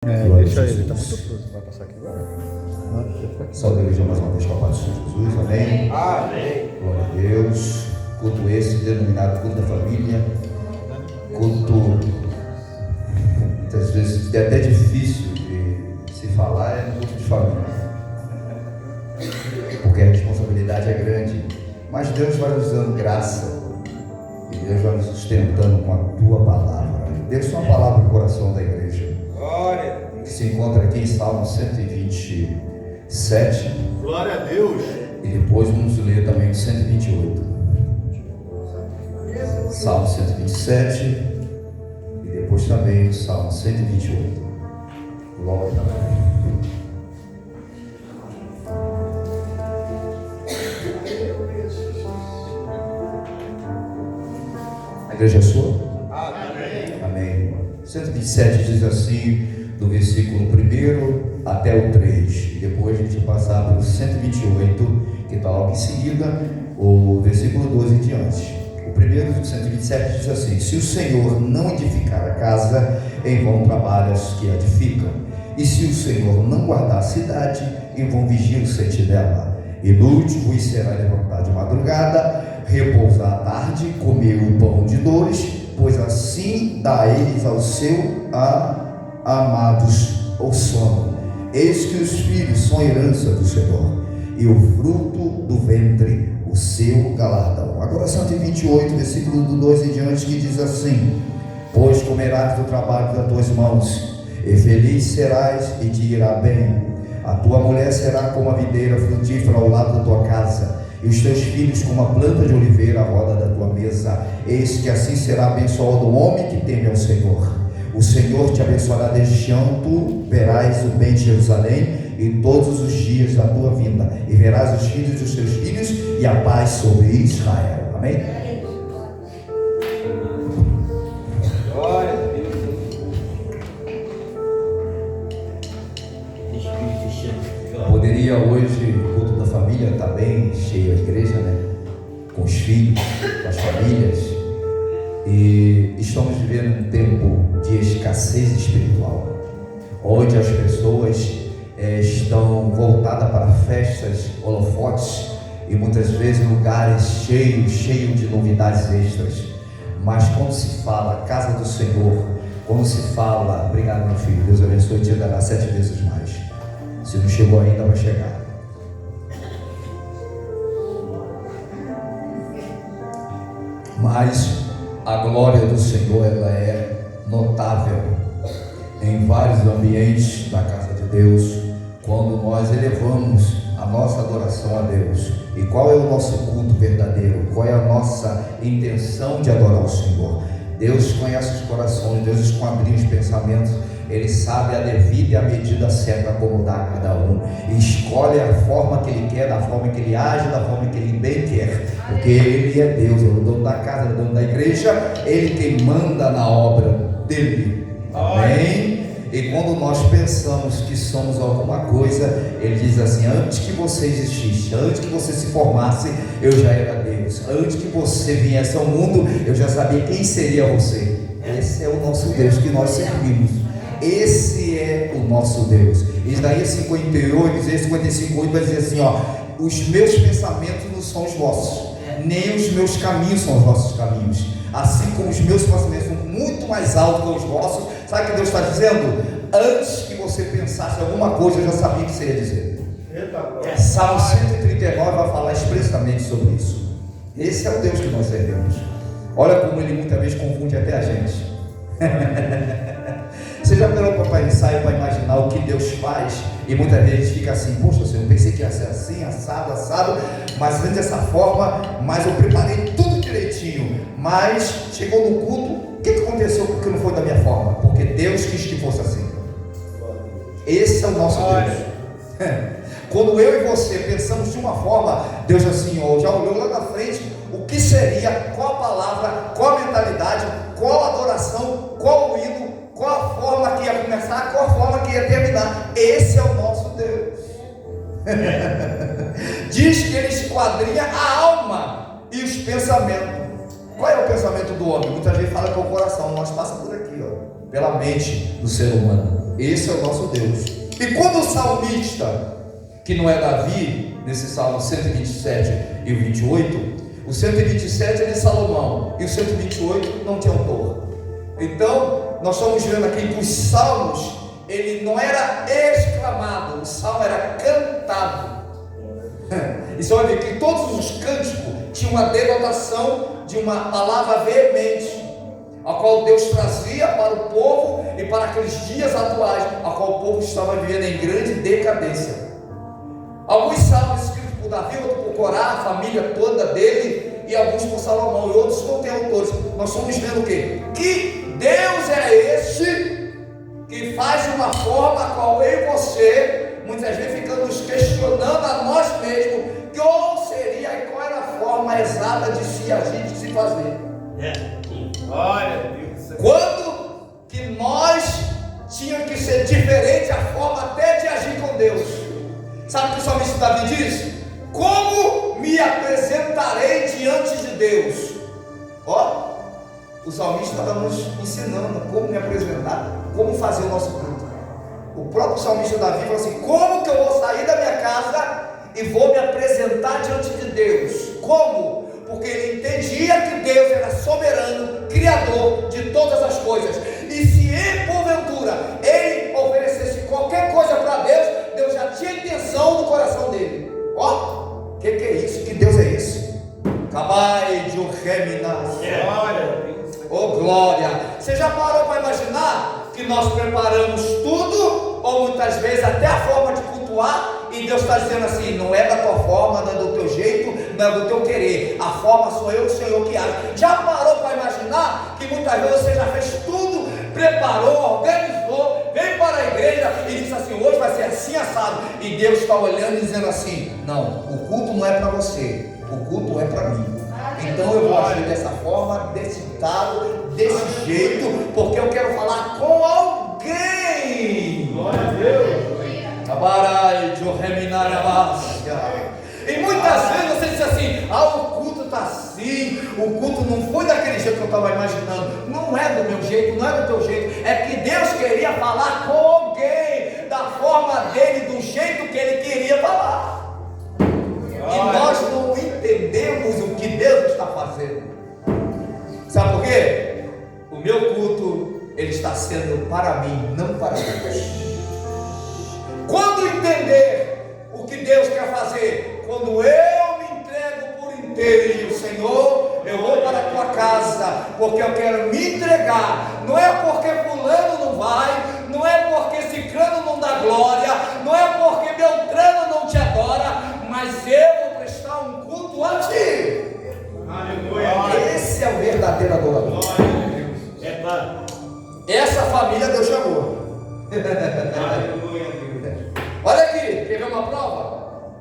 Deixa ele, tá muito fruto. Vai passar aqui agora? Salve a igreja mais uma vez com a paz do Senhor Jesus, amém? Amém. Glória a Deus. Culto esse denominado culto da família. Culto, muitas vezes é até difícil de se falar, é no culto de família, porque a responsabilidade é grande, mas Deus vai nos dando graça e Deus vai nos sustentando com a tua palavra. Deixa uma palavra no coração da igreja, Glória. que se encontra aqui em Salmo 127. Glória a Deus. E depois vamos ler também o 128. Salmo 127. E depois também o Salmo 128. Glória a Deus. A igreja é sua? Amém. Amém. 127 diz assim, do versículo 1 até o 3. E depois a gente vai passar para o 128, que está logo em seguida, o versículo 12 em diante. O primeiro do 127 diz assim: se o Senhor não edificar a casa, em vão trabalham os que a edificam. E se o Senhor não guardar a cidade, em vão vigiam os sentinelas. E noite vos será levantar de madrugada, repousar à tarde, comer o pão de dores, pois assim dá eles ao seu amados o sono. Eis que os filhos são herança do Senhor, e o fruto do ventre o seu galardão. Agora 128, versículo do 2 em diante, que diz assim: pois comerás do trabalho das tuas mãos, e feliz serás e te irá bem. A tua mulher será como a videira frutífera ao lado da tua casa, e os teus filhos como a planta de oliveira à roda da tua mesa. Eis que assim será abençoado o homem que teme ao Senhor. O Senhor te abençoará desde chão, tu verás o bem de Jerusalém em todos os dias da tua vinda, e verás os filhos dos teus filhos e a paz sobre Israel. Amém? Glória a Deus. Poderia hoje, o culto da família está bem cheio a igreja, né? Com os filhos, com as famílias. E estamos vivendo um tempo de escassez espiritual, onde as pessoas estão voltadas para festas, holofotes e muitas vezes lugares cheios de novidades extras. Mas quando se fala casa do Senhor, quando se fala, obrigado meu filho, Deus abençoe e te dará 7 vezes mais. Se não chegou ainda, vai chegar. Mas a glória do Senhor, ela é notável em vários ambientes da casa de Deus, quando nós elevamos a nossa adoração a Deus. E qual é o nosso culto verdadeiro? Qual é a nossa intenção de adorar o Senhor? Deus conhece os corações, Deus esquadrinha os pensamentos. Ele sabe a devida e a medida certa como dá a cada um, e escolhe a forma que Ele quer, da forma que Ele age, da forma que Ele bem quer, porque Ele é Deus, Ele é o dono da casa, Ele é o dono da igreja, Ele quem manda na obra dEle. Amém? E quando nós pensamos que somos alguma coisa, Ele diz assim: antes que você existisse, antes que você se formasse, eu já era Deus. Antes que você viesse ao mundo, eu já sabia quem seria você. Esse é o nosso Deus que nós servimos. Esse é o nosso Deus. Isaías 58, Isaías 55:8 vai dizer assim: ó, os meus pensamentos não são os vossos, nem os meus caminhos são os vossos caminhos, assim como os meus pensamentos são muito mais altos que os vossos. Sabe o que Deus está dizendo? Antes que você pensasse alguma coisa, eu já sabia o que você ia dizer. Salmo 139 vai falar expressamente sobre isso. Esse é o Deus que nós servimos. Olha como ele muitas vezes confunde até a gente. Você já parou para pensar e para imaginar o que Deus faz? E muitas vezes a gente fica assim: poxa, eu pensei que ia ser assim, assado, mas antes dessa forma, mas eu preparei tudo direitinho. Mas chegou no culto, o que aconteceu porque não foi da minha forma? Porque Deus quis que fosse assim. Esse é o nosso Deus. Quando eu e você pensamos de uma forma, Deus assim, ó, já olhou lá na frente o que seria, qual a palavra, qual a mentalidade, qual a adoração, qual o hino, qual a forma que ia começar, qual a forma que ia terminar. Esse é o nosso Deus. Diz que Ele esquadrinha a alma e os pensamentos. Qual é o pensamento do homem? Muitas vezes fala que é o coração, mas passa por aqui, ó, pela mente do ser humano. Esse é o nosso Deus. E quando o salmista, que não é Davi, nesse Salmo 127 e o 28, o 127 é de Salomão e o 128 não tem autor. Então, nós estamos vendo aqui que os salmos, ele não era exclamado, o salmo era cantado. E você vai ver que todos os cânticos tinham uma denotação de uma palavra veemente, a qual Deus trazia para o povo e para aqueles dias atuais, a qual o povo estava vivendo em grande decadência. Alguns salmos escritos por Davi, outros por Corá, a família toda dele, e alguns por Salomão, e outros não têm autores. Nós estamos vendo o quê? Que Deus é este que faz de uma forma a qual eu e você, muitas vezes ficamos questionando a nós mesmos, qual seria e qual era a forma exata de se agir, de se fazer. Glória a Deus. Quando que nós tínhamos que ser diferente a forma até de agir com Deus. Sabe o que o salmista Davi diz? Como me apresentarei diante de Deus? Ó, o salmista está nos ensinando como me apresentar, como fazer o nosso culto. O próprio salmista Davi falou assim: como que eu vou sair da minha casa e vou me apresentar diante de Deus? Como? Porque ele entendia que Deus era soberano, criador de todas as coisas. E se porventura ele oferecesse qualquer coisa para Deus, Deus já tinha intenção no coração dele. Ó, que é isso? Que Deus é esse? Cabai de Reminas. Glória a Deus. Oh glória! Você já parou para imaginar que nós preparamos tudo, ou muitas vezes até a forma de cultuar, e Deus está dizendo assim: não é da tua forma, não é do teu jeito, não é do teu querer, a forma sou eu, o Senhor que age. Já parou para imaginar que muitas vezes você já fez tudo, preparou, organizou, veio para a igreja e disse assim: hoje vai ser assim assado, e Deus está olhando e dizendo assim: não, o culto não é para você, o culto é para mim. Então eu vou agir dessa forma, desse estado, desse jeito, porque eu quero falar com alguém. Glória a Deus. E muitas vezes você diz assim: o culto está assim, o culto não foi daquele jeito que eu estava imaginando. Não é do meu jeito, não é do teu jeito. É que Deus queria falar com alguém, da forma dele, do jeito que ele queria falar. E nós não entendemos o que Deus está fazendo. Sabe por quê? O meu culto, ele está sendo para mim, não para Deus. Quando entender o que Deus quer fazer, quando eu me entrego por inteiro e digo: Senhor, eu vou para a tua casa, porque eu quero me entregar. Não é porque fulano não vai, não é porque ciclano não dá glória, não é porque Beltrano não te adora, mas eu vou prestar um culto a ti. Aleluia. Esse é o verdadeiro adorador. Glória a Deus. É claro. Essa família Deus chamou. Aleluia, Deus. Olha aqui, quer ver uma prova?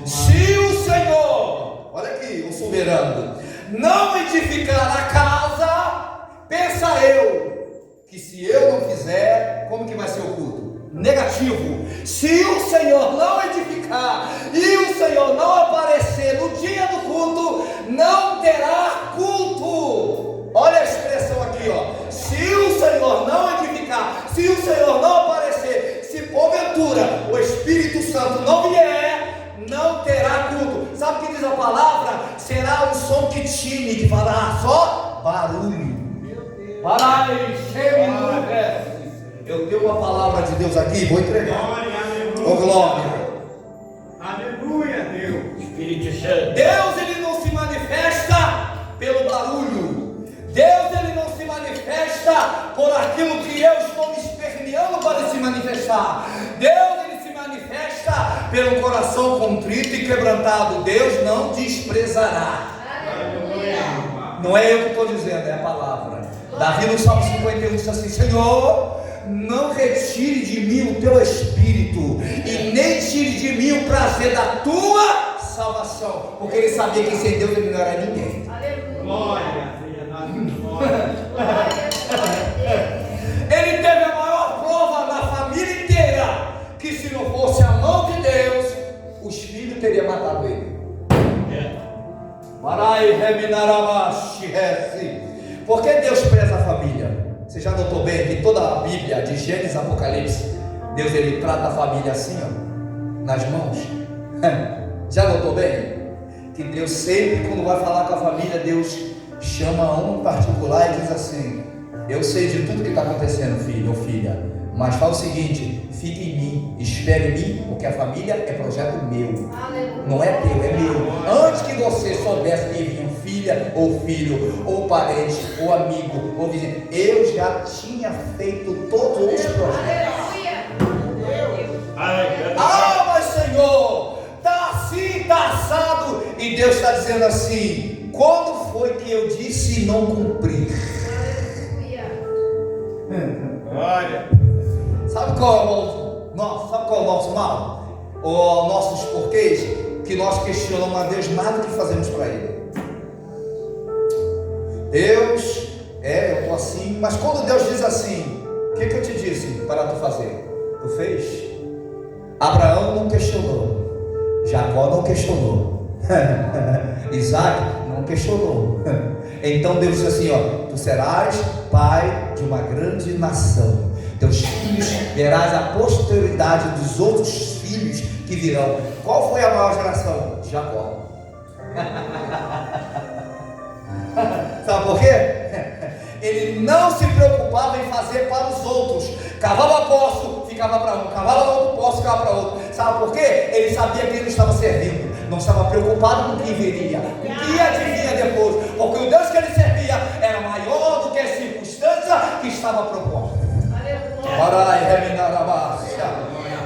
Se o Senhor, olha aqui, o soberano, não edificar a casa, pensa eu, que se eu não fizer, como que vai ser o culto? Negativo. Se o Senhor não edificar e o Senhor não aparecer no dia do culto, não terá culto. Olha a expressão aqui, ó. Se o Senhor não edificar, se o Senhor não aparecer, se porventura o Espírito Santo não vier, não terá culto. Sabe o que diz a palavra? Será um som que time, que fará só barulho. Parai, eu tenho uma palavra de Deus aqui, vou entregar. Glória, aleluia. Oh glória. Aleluia, Deus. Espírito Santo. Deus, ele não se manifesta pelo barulho. Deus, ele não se manifesta por aquilo que eu estou me esperneando para se manifestar. Deus, ele se manifesta pelo coração contrito e quebrantado. Deus não desprezará. Não é eu que estou dizendo, é a palavra. Davi no Salmo 51 diz assim: Senhor, não retire de mim o teu espírito, e nem tire de mim o prazer da tua salvação, porque ele sabia que sem Deus ele não era ninguém. Glória. Ele teve a maior prova na família inteira, que se não fosse a mão de Deus, os filhos teriam matado ele. Por que Deus preza a família? Você já notou bem que toda a Bíblia, de Gênesis a Apocalipse, Deus ele trata a família assim, ó, nas mãos? Já notou bem? Que Deus sempre, quando vai falar com a família, Deus chama um em particular e diz assim: eu sei de tudo que está acontecendo, filho ou filha, mas fala o seguinte: fique em mim, espere em mim, porque a família é projeto meu, não é teu, é meu. Antes que você soubesse que vinha filha ou filho, ou parente, ou amigo, ou vizinho, eu já tinha feito todos os projetos. Ah, mas Senhor, está assim, está assado. E Deus está dizendo assim: quando foi que eu disse e não cumpri? Glória. Sabe qual é o nosso mal? Os nossos porquês? Que nós questionamos a Deus mais do que fazemos para Ele. Deus, eu estou assim, mas quando Deus diz assim, o que eu te disse para tu fazer? Tu fez? Abraão não questionou, Jacó não questionou, Isaac não questionou. Então Deus disse assim, ó: tu serás pai de uma grande nação, teus filhos verás a posteridade dos outros filhos que virão. Qual foi a maior geração? Jacó. Sabe por quê? Ele não se preocupava em fazer para os outros. Cavava poço, ficava para um. Cavava outro poço, ficava para outro. Sabe por quê? Ele sabia que ele estava servindo. Não estava preocupado com o que viria, com o que adivinha depois. Porque o Deus que ele servia era maior do que a circunstância que estava proposta.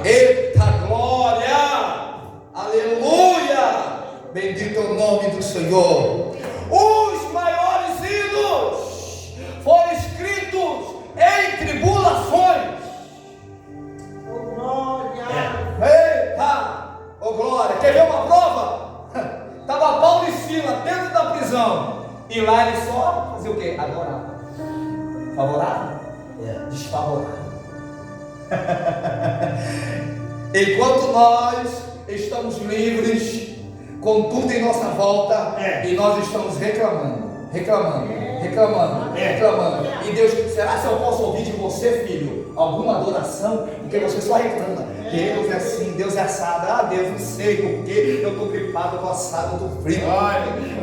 Eita glória! Aleluia! Bendito é o nome do Senhor. Os maiores hinos foram escritos em tribulações. Oh, glória! Eita! Oh, glória! Quer ver uma prova? Estava Paulo e Silas dentro da prisão, e lá ele só fazia o quê? Adorava. Favorável? Desfavorável. Enquanto nós estamos livres, com tudo em nossa volta, e nós estamos reclamando. E Deus, será que eu posso ouvir de você, filho, alguma adoração? Porque você só reclama. Deus é assim, Deus é assado. Ah, Deus, não sei porque eu estou gripado, eu estou assado, eu estou frio.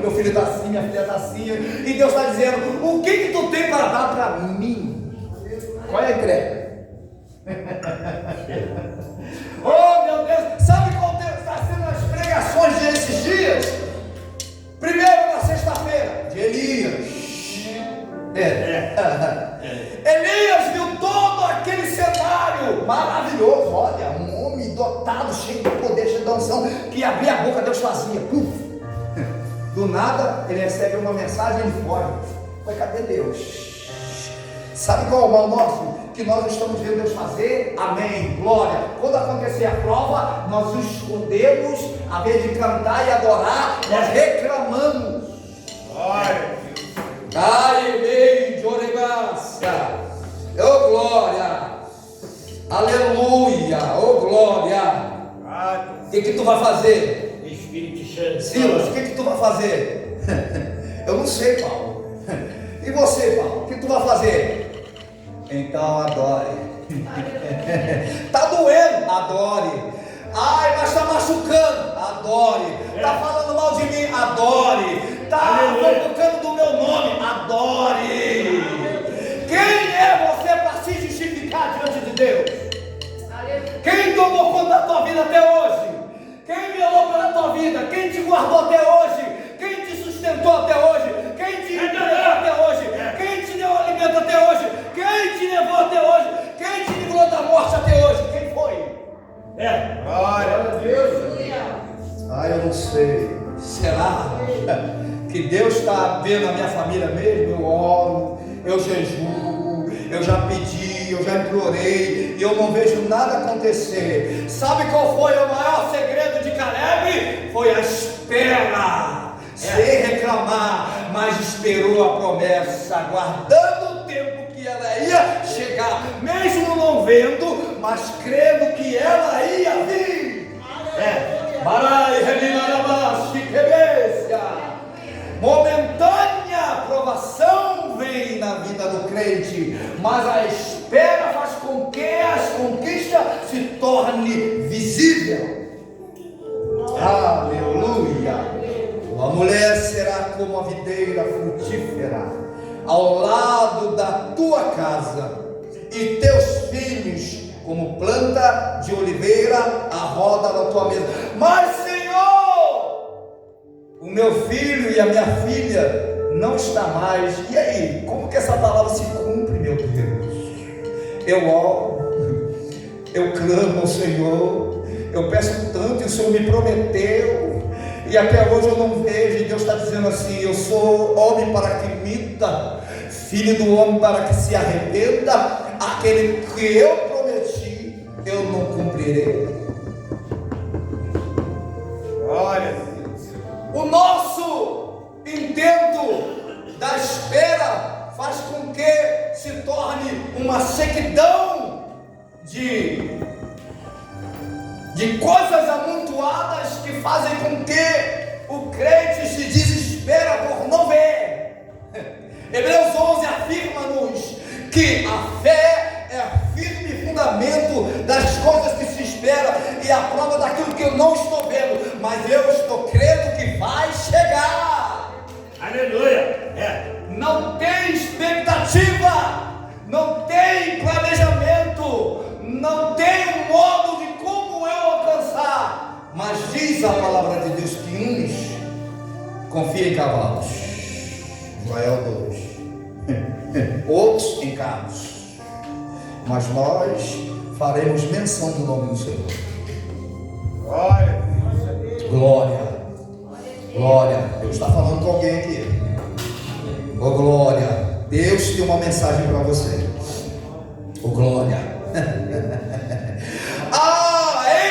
Meu filho está assim, minha filha está assim. E Deus está dizendo: o que tu tem para dar para mim? Qual é a entrega? Oh, meu Deus, sabe qual está sendo as pregações desses dias? Primeiro, na sexta-feira, de Elias. Elias viu todo aquele cenário maravilhoso. Olha, um homem dotado, cheio de poder, cheio de unção, que abria a boca, Deus fazia. Do nada, ele recebe uma mensagem e ele foge. Mas cadê Deus? Sabe qual é o mal nosso? Que nós estamos vendo Deus fazer? Amém, glória. Quando acontecer a prova, nós nos escondemos, a vez de cantar e adorar, nós reclamamos. Glória. Ai, bem, de oregácia. Oh, glória. Aleluia. Oh, glória. O que tu vai fazer? Espírito Santo. Silas, o que tu vai fazer? Eu não sei, Paulo. E você, Paulo, o que tu vai fazer? Então adore. Está doendo? Adore. Ai, mas está machucando? Adore. Está falando mal de mim? Adore. Está colocando do meu nome? Adore. Quem é você para se justificar diante de Deus? Quem tomou conta da tua vida até hoje? Quem velou pela tua vida? Quem te guardou até hoje? Quem te sustentou até hoje? Quem te entregou até hoje? Quem te deu alimento até hoje? Quem te levou até hoje? Quem te livrou da morte até hoje? Quem foi? Glória a Deus. Ah, eu não sei. Será que Deus está vendo a minha família mesmo? Eu oro, eu jejuo, eu já pedi, eu já implorei, e eu não vejo nada acontecer. Sabe qual foi o maior segredo de Caleb? Foi a espera. Sem reclamar, mas esperou a promessa, aguardando o tempo que ela ia chegar, mesmo não vendo, mas crendo que ela ia vir. Momentânea aprovação vem na na vida do crente, mas a espera faz com que as conquistas se tornem visíveis. Aleluia! A mulher será como a videira frutífera ao lado da tua casa, e teus filhos como planta de oliveira à roda da tua mesa. Mas, Senhor, o meu filho e a minha filha não está mais. E aí, como que essa palavra se cumpre, meu Deus? Eu oro, eu clamo ao Senhor, eu peço tanto e o Senhor me prometeu, e até hoje eu não vejo. E Deus está dizendo assim: eu sou homem para que minta, filho do homem para que se arrependa. Aquele que eu prometi, eu não cumprirei. Glória a Deus. O nosso intento da espera faz com que se torne uma sequidão de coisas amontoadas que fazem com que o crente se desespera por não ver. Hebreus 11 afirma-nos que a fé é firme fundamento das coisas que se espera e a prova daquilo que eu não estou vendo, mas eu estou crendo que vai chegar. Aleluia. Não tem expectativa, não tem planejamento, não tem um modo de como eu alcançar, mas diz a palavra de Deus que uns confiam em cavalos, Joel 2, outros em carros, mas nós faremos menção do nome do Senhor. Glória. Glória, glória. Deus está falando com alguém aqui. Oh, glória. Deus tem uma mensagem para você. Oh, glória.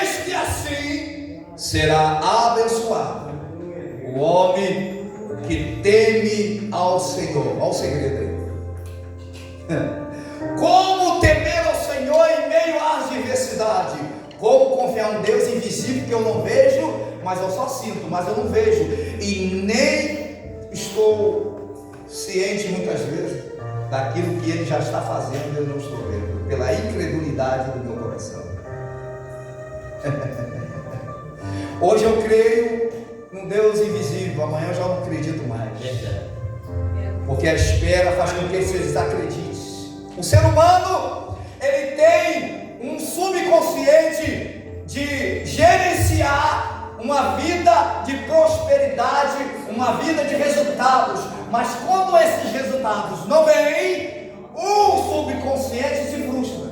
Eis que assim será abençoado o homem que teme ao Senhor. Olha o segredo aí. Como temer ao Senhor em meio à adversidade? Como confiar em Deus invisível que eu não vejo, mas eu só sinto, mas eu não vejo, e nem estou ciente muitas vezes daquilo que Ele já está fazendo e eu não estou vendo, pela incredulidade do meu coração. Hoje eu creio num Deus invisível, amanhã eu já não acredito mais, porque a espera faz com que você desacredite. O ser humano, ele tem um subconsciente de gerenciar uma vida de prosperidade, uma vida de resultados, mas quando esses resultados não vêm, o subconsciente se frustra.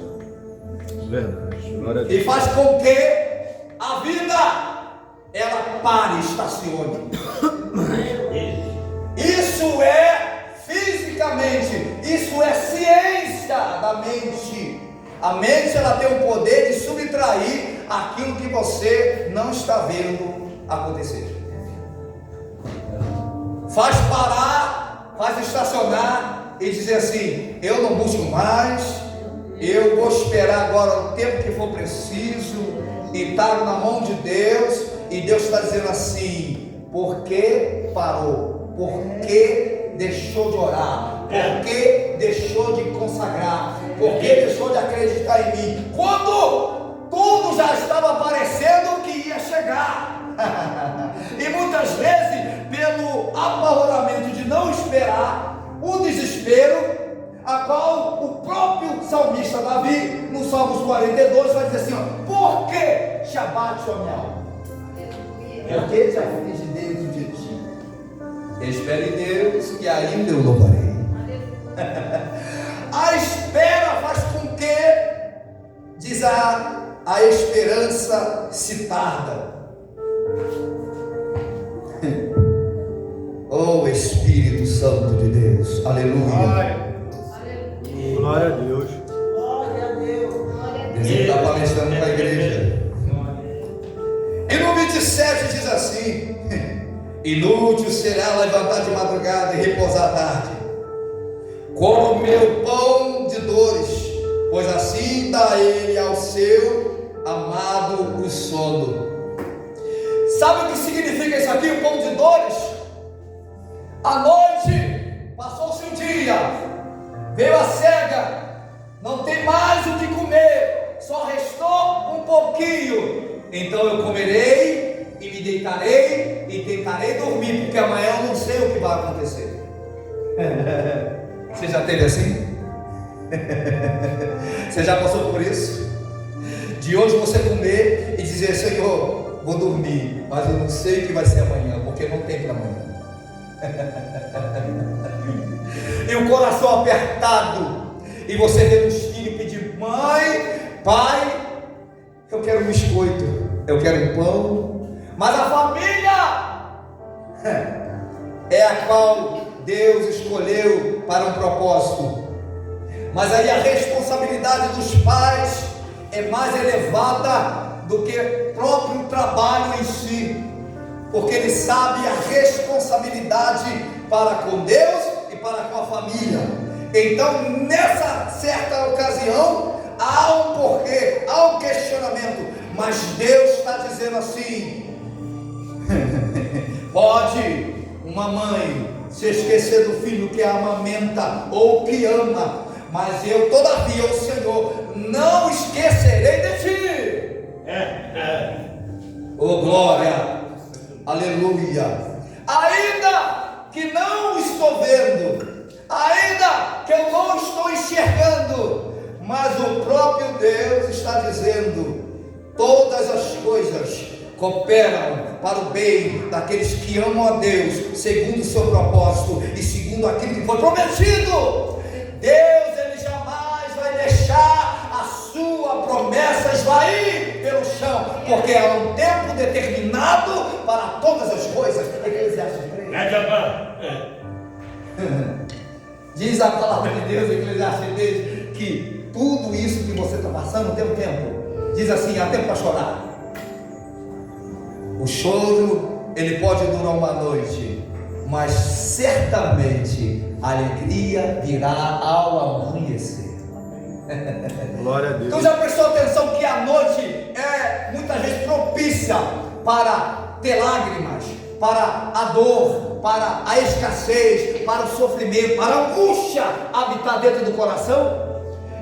Verdade. Glória a Deus. E faz com que a vida ela pare, estacione. Isso é fisicamente, isso é ciência da mente. A mente ela tem o poder de subtrair aquilo que você não está vendo acontecer. Faz parar, faz estacionar e dizer assim: eu não busco mais, eu vou esperar agora o tempo que for preciso e estar na mão de Deus. E Deus está dizendo assim: por que parou? Por que deixou de orar? Por que deixou de consagrar? Por que deixou de acreditar em mim? Quando tudo já estava parecendo que ia chegar. E muitas vezes, pelo apavoramento de não esperar, o desespero, a qual o próprio salmista Davi, no Salmos 42, vai dizer assim: ó, por que te abate a minha alma? Por que te aflige dentro de ti? Espere em Deus e ainda eu louvarei. A espera faz com que, diz a esperança se tarda. Oh Espírito Santo de Deus, aleluia. Glória a Deus. Glória a Deus. Deus está palestrando para a igreja. E no 27 diz assim: inútil será levantar de madrugada e repousar à tarde, comeu pão de dores, pois assim dá ele ao seu amado o sono. Sabe o que significa isso aqui, o pão de dores? À noite, passou-se o dia, Veio a cega, não tem mais o que comer, só restou um pouquinho. Então eu comerei e me deitarei e tentarei dormir, porque amanhã eu não sei o que vai acontecer. Você já teve assim? Você já passou por isso? De hoje você comer e dizer: Senhor, vou dormir, mas eu não sei o que vai ser amanhã, porque não tem para amanhã. E o coração apertado, e você vê os filhos pedir: mãe, pai, eu quero um biscoito, eu quero um pão. Mas a família é a qual Deus escolheu para um propósito. Mas aí a responsabilidade dos pais é mais elevada do que o próprio trabalho em si, porque ele sabe a responsabilidade para com Deus e para com a família. Então, nessa certa ocasião, há um porquê, há um questionamento, mas Deus está dizendo assim: pode uma mãe se esquecer do filho que a amamenta ou que ama, mas eu, todavia, o Senhor, não esquecerei de ti. Oh glória, aleluia. Ainda que não estou vendo, ainda que eu não estou enxergando, mas o próprio Deus está dizendo: todas as coisas cooperam para o bem daqueles que amam a Deus, segundo o seu propósito e segundo aquilo que foi prometido. Deus, ele jamais vai deixar a sua promessa esvair pelo chão, porque há um tempo determinado para todas as coisas. Eclesiastes 3. Diz a palavra de Deus, Eclesiastes 3, que tudo isso que você está passando tem um tempo. Diz assim: há tempo para chorar. O choro, ele pode durar uma noite, mas certamente a alegria virá ao amanhecer. Glória a Deus. Tu já prestou atenção que a noite é muitas vezes propícia para ter lágrimas, para a dor, para a escassez, para o sofrimento, para a angústia habitar dentro do coração?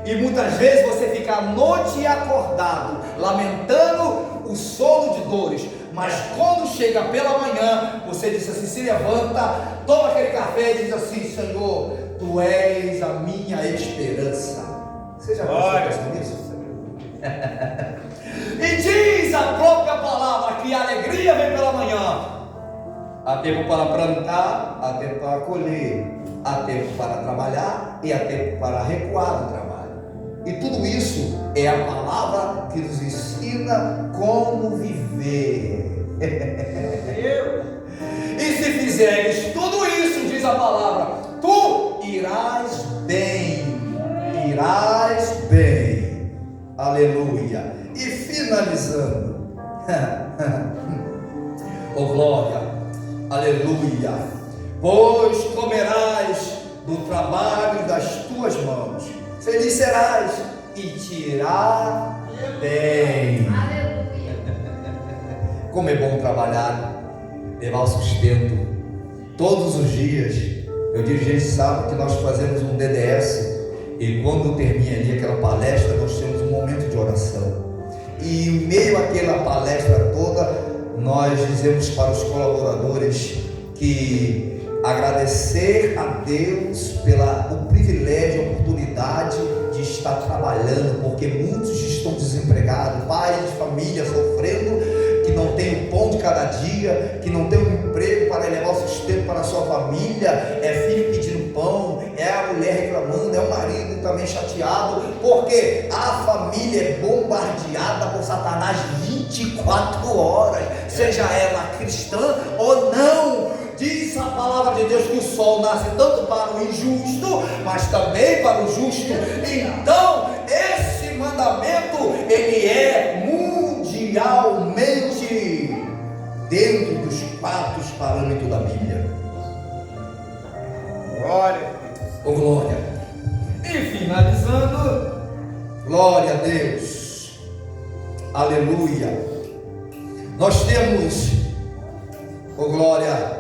E muitas vezes você fica a noite acordado, lamentando o sono de dores, mas quando chega pela manhã, você diz assim, se levanta, toma aquele café e diz assim: Senhor, Tu és a minha esperança. Você já pensou nisso? E diz a própria palavra que a alegria vem pela manhã. Há tempo para plantar, há tempo para colher, há tempo para trabalhar e há tempo para recuar do trabalho. E tudo isso é a palavra que nos ensina como viver. E se fizeres tudo isso, diz a palavra, tu irás bem. Irás bem. Aleluia. E finalizando, oh glória, aleluia, pois comerás do trabalho das tuas mãos, feliz serás e te irá bem. Como é bom trabalhar, levar o sustento todos os dias. Meu dirigente sabe que nós fazemos um DDS e quando termina ali aquela palestra, nós temos um momento de oração. E em meio àquela palestra toda, nós dizemos para os colaboradores que agradecer a Deus pelo privilégio, a oportunidade de estar trabalhando, porque muitos estão desempregados, pais de família sofrendo, que não tem o pão de cada dia, que não tem um emprego para levar o sustento para a sua família, é filho pedindo pão, é a mulher reclamando, é o marido também chateado, porque a família é bombardeada por Satanás 24 horas, seja ela cristã ou não. Diz a palavra de Deus que o sol nasce tanto para o injusto, mas também para o justo. Então, esse mandamento, ele é mundialmente dentro dos 4 parâmetros da Bíblia. Glória. Oh, glória. E finalizando, glória a Deus. Aleluia. Nós temos, oh glória,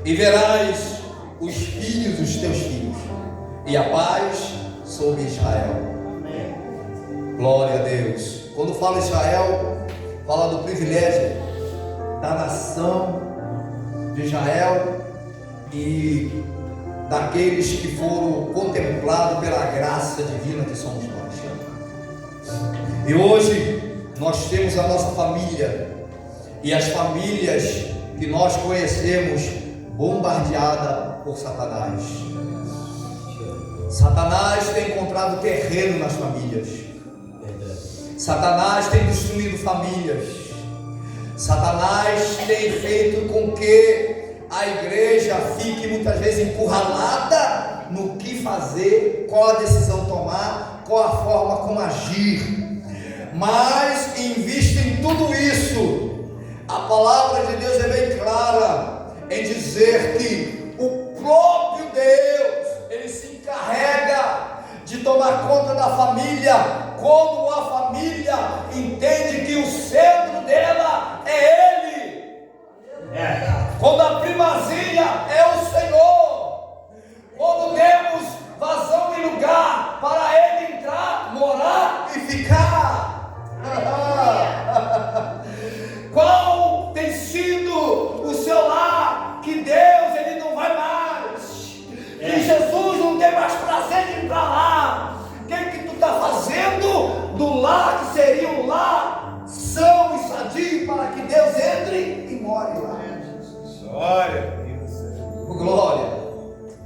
e verás os filhos dos teus filhos. e a paz sobre Israel. Amém. Glória a Deus. Quando fala Israel, fala do privilégio da nação de Israel e daqueles que foram contemplados pela graça divina que somos nós. E hoje nós temos a nossa família e as famílias que nós conhecemos bombardeada por Satanás. Satanás tem encontrado terreno nas famílias. Satanás tem destruído famílias. Satanás tem feito com que a igreja fique muitas vezes encurralada no que fazer, qual a decisão tomar, qual a forma como agir. Mas em vista em tudo isso, a palavra de Deus é bem clara em dizer que o próprio Deus, Ele se encarrega de tomar conta da família, quando a família entende que o centro dela é Ele. Quando a primazia é o Senhor, quando demos vazão e lugar para Ele entrar, morar e ficar. Qual tem sido o seu lar? Que Deus, Ele não vai mais, que Jesus não tem mais prazer de entrar lá. O que tu está fazendo do lar que seria um lar são e sadio para que Deus entre e more lá? Glória. Glória,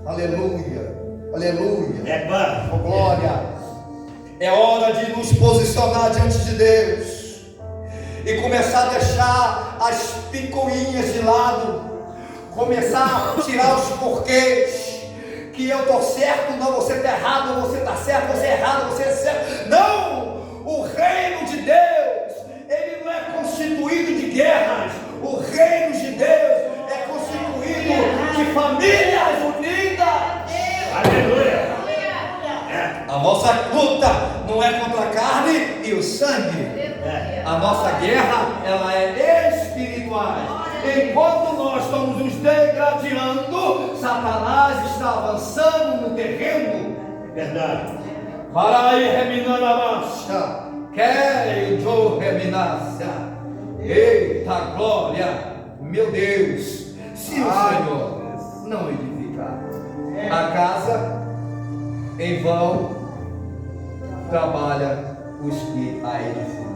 aleluia, aleluia, Pai. glória. É hora de nos posicionar diante de Deus e começar a deixar as picuinhas de lado, começar a tirar os porquês, que eu estou certo, não, você está errado, você está certo, você é errado, você é certo. Não! O reino de Deus, ele não é constituído de guerras. O reino de Deus é constituído de famílias unidas. Aleluia. A nossa luta não é contra a carne e o sangue. A nossa guerra, ela é espiritual. Enquanto nós estamos nos degradando, Satanás está avançando no terreno. Verdade. Para aí reminar a marcha, quero eu reminar-se. Eita glória, meu Deus, se o Senhor não edificar a casa, em vão trabalha os que a edificam.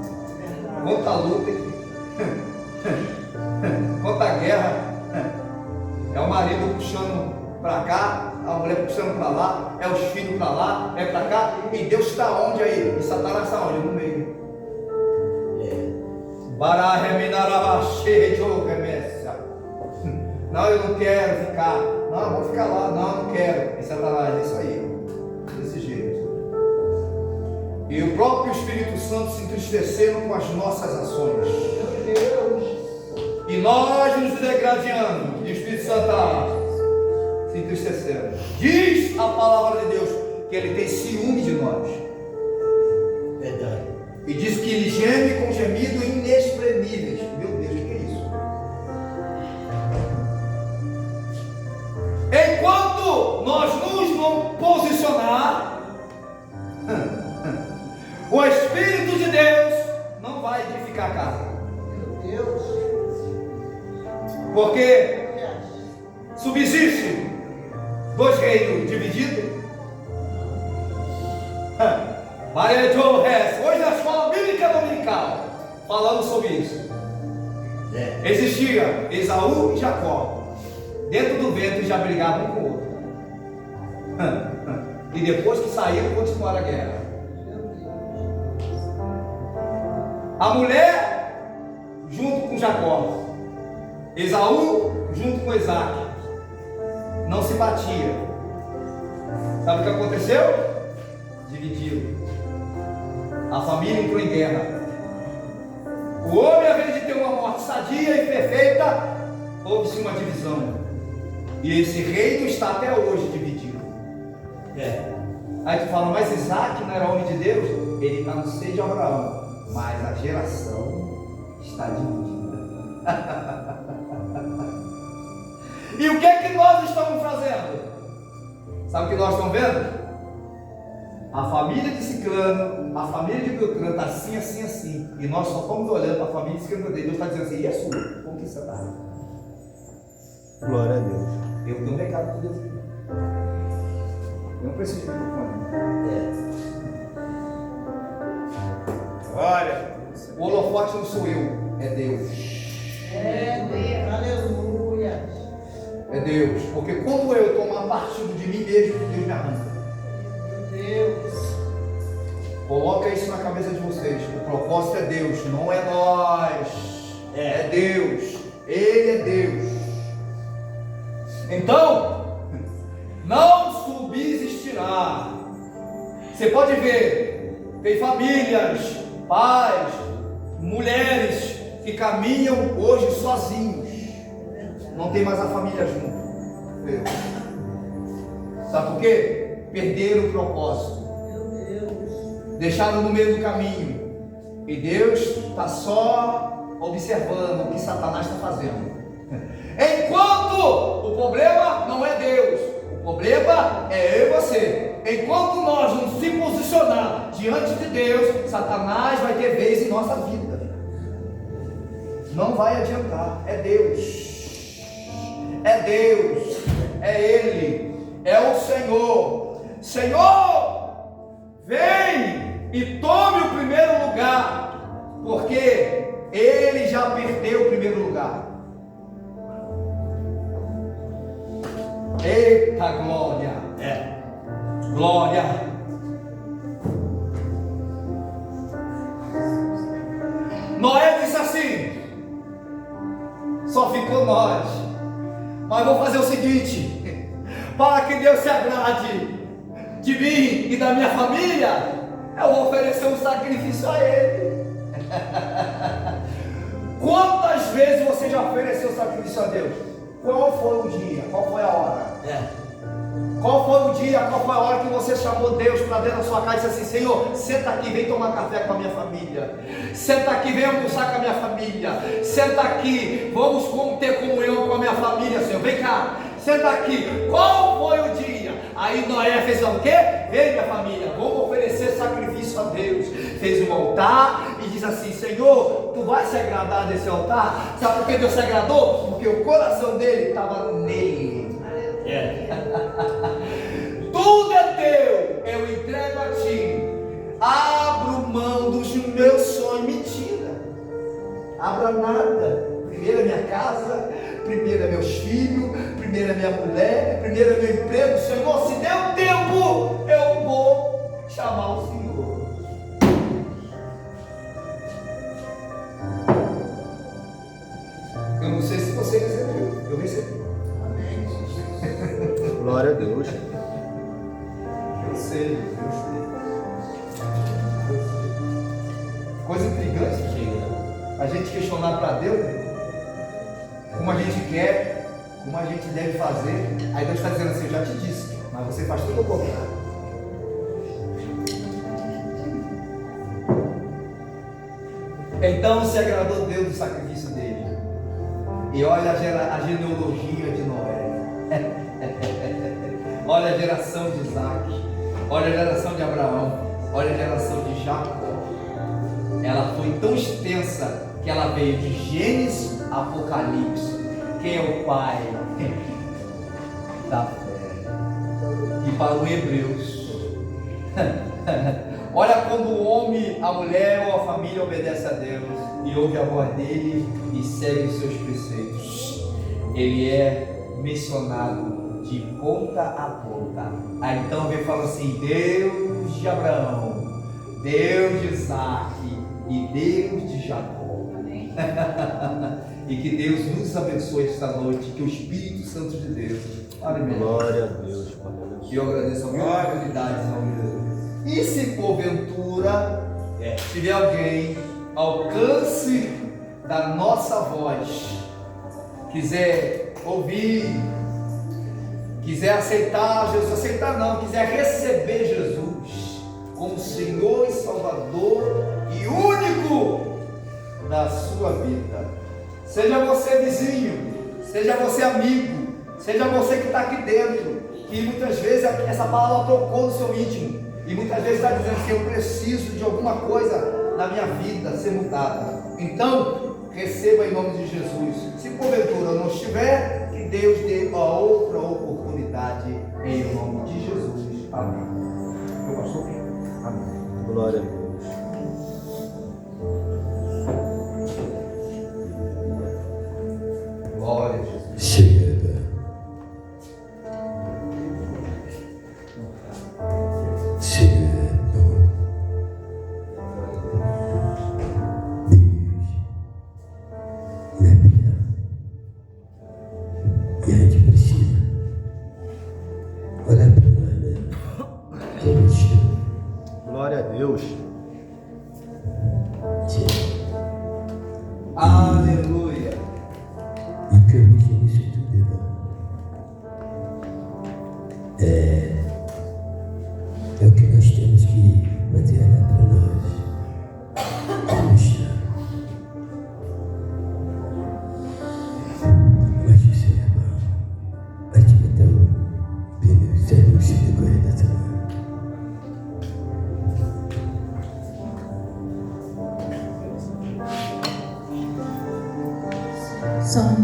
Quanta luta, quanta guerra, é o marido puxando para cá, a mulher puxando para lá, é os filhos para lá, é para cá, e Deus está onde aí? E Satanás está onde? No meio. Não, eu não quero ficar. Não, eu vou ficar lá. Não, eu não quero. E Satanás, é isso aí. Desse jeito. E o próprio Espírito Santo se entristecendo com as nossas ações. E nós nos degradando. E o Espírito Santo está se entristecendo. Diz a palavra de Deus que Ele tem ciúme de nós. Verdade. E diz que Ele geme com gemido inexprimíveis. Meu Deus, o que é isso? Enquanto nós nos não posicionar, o Espírito de Deus não vai edificar a casa. Meu Deus. Porque subsiste dois reinos divididos. Hoje na escola bíblica dominical, falando sobre isso. Existia Esaú e Jacó. Dentro do ventre já brigavam um com o outro. E depois que saíram, continuaram a guerra. A mulher junto com Jacó, Esaú junto com Isaac. Não se batia. Sabe o que aconteceu? Dividiu. A família entrou em guerra. O homem, ao invés de ter uma morte sadia e perfeita, houve-se uma divisão. E esse reino está até hoje dividido. Aí tu fala, mas Isaac não era homem de Deus? Ele está no seio de Abraão, mas a geração está dividida. E o que é que nós estamos fazendo? Sabe o que nós estamos vendo? A família de Ciclano, a família de Beltrano está assim, assim, assim. E nós só estamos olhando para a família de Ciclano. Deus está dizendo assim, e a sua? Como que você está? Glória a Deus. Eu tenho um recado para Deus aqui. Eu não preciso de microfone. Glória. O holofote não sou eu, é Deus. Aleluia. É Deus. Porque quando eu tomar partido de mim mesmo, Deus me arranca. Deus. Coloca isso na cabeça de vocês. O propósito é Deus, não é nós. É Deus. Ele é Deus. Então, não subsistirá. Você pode ver, tem famílias, pais, mulheres que caminham hoje sozinhos. Não tem mais a família junto. Sabe por quê? Perderam o propósito. Deixaram no meio do caminho. E Deus está só observando o que Satanás está fazendo. Enquanto o problema não é Deus, o problema é eu e você. Enquanto nós não se posicionar diante de Deus, Satanás vai ter vez em nossa vida. Não vai adiantar. É Deus. É Deus. É Ele. É o Senhor. Senhor, vem e tome o primeiro lugar, porque Ele já perdeu o primeiro lugar. Eita glória! Glória! Noé disse assim: só ficou nós, mas vou fazer o seguinte, para que Deus se agrade de mim e da minha família, eu vou oferecer um sacrifício a Ele. Quantas vezes você já ofereceu sacrifício a Deus? Qual foi o dia? Qual foi a hora? Qual foi o dia? Qual foi a hora que você chamou Deus para dentro da sua casa e disse assim: Senhor, senta aqui, vem tomar café com a minha família. Senta aqui, vem almoçar com a minha família. Senta aqui, vamos ter comunhão com a minha família, Senhor. Vem cá, senta aqui. Qual foi o dia? Aí Noé fez o quê? Vem, minha família, vamos oferecer sacrifício a Deus. Fez um altar e diz assim: Senhor, tu vai se agradar desse altar? Sabe por que Deus se agradou? Porque o coração dele estava nele. Tudo é teu, eu entrego a ti. Abro mão dos meus sonhos. Mentira. Abra nada. Primeiro é minha casa, primeiro é meus filhos, primeiro é minha mulher, primeiro é meu emprego. Senhor, se der um tempo, eu vou chamar o Senhor. Eu não sei se você recebeu. Eu recebi. Glória a Deus. Eu sei. Coisa intrigante, a gente questionar para Deus, né? Como a gente quer, como a gente deve fazer. Aí Deus está dizendo assim: eu já te disse, mas você faz tudo o contrário. Então se agradou Deus do sacrifício dele. E olha a genealogia de Noé. Olha a geração de Isaac. Olha a geração de Abraão. Olha a geração de Jacó. Ela foi tão extensa que ela veio de Gênesis a Apocalipse. Quem é o pai da fé? E para o Hebreus. Olha quando o homem, a mulher ou a família obedece a Deus e ouve a voz dele e segue os seus preceitos, ele é mencionado de ponta a ponta. Aí então vem falando assim: Deus de Abraão, Deus de Isaac e Deus de Jacó. E que Deus nos abençoe esta noite, que o Espírito Santo de Deus, Glória a Deus. que eu agradeço a minha oportunidade, em nome de Jesus. E se porventura tiver alguém alcance da nossa voz, quiser ouvir, quiser aceitar Jesus, aceitar não, quiser receber Jesus como Senhor e Salvador e único da sua vida, seja você vizinho, seja você amigo, seja você que está aqui dentro, que muitas vezes essa palavra tocou no seu íntimo, e muitas vezes está dizendo assim: eu preciso de alguma coisa na minha vida ser mudada. Então, receba em nome de Jesus. Se porventura não estiver, que Deus dê a outra oportunidade em nome de Jesus. Amém. Eu pastor? Amém. Glória a Deus. Glória a Jesus. Chega. Chega. Deus é pior. E a gente precisa olhar para nós mesmo. Todos chegam. Glória a Deus. Aleluia. E o que eu vejo nisso tudo, irmão, é o que nós temos que fazer olhar para nós. Puxa. Mas isso é irmão. Vai te botar o pneu sério que você decorre dessa mão. Som.